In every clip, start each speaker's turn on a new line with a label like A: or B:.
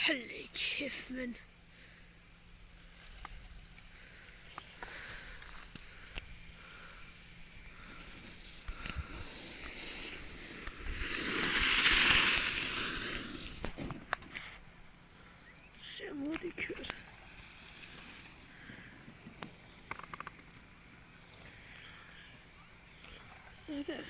A: Hold kæft, mand. Se hvor det kørt. Ja, der.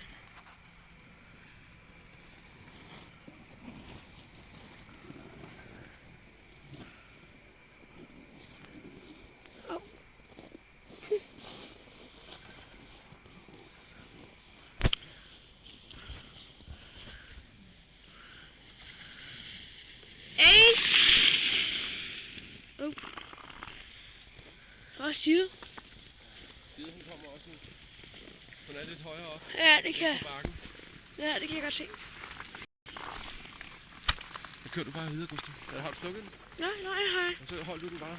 A: Hvad siger du?
B: Siden hun kommer også nu. Hun er lidt højere op.
A: Ja, det kan jeg.
B: Bakken.
A: Ja, det kan jeg godt se.
B: Så kører du bare videre, Gustav. Eller har du slukket den?
A: Nej, hej.
B: Og så hold du den bare.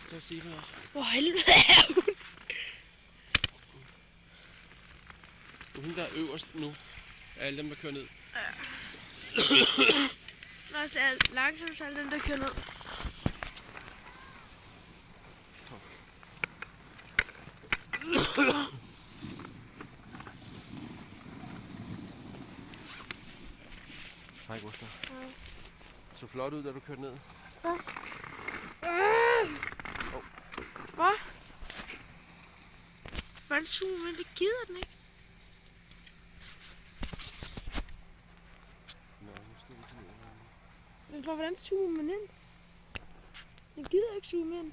B: Så at sige også.
A: Hvor helvede er hun?
B: Hun der er øverst nu. Er alle dem, der kører ned.
A: Ja. Når det er langsomt, så er alle dem, der kører ned.
B: Hej, Gustav. Hej. Så flot ud, da du kørte ned.
A: Tak. Hvad? Hvordan zoomer man? Det gider den ikke. Men hvordan zoomer man ind? Den gider ikke zoome ind.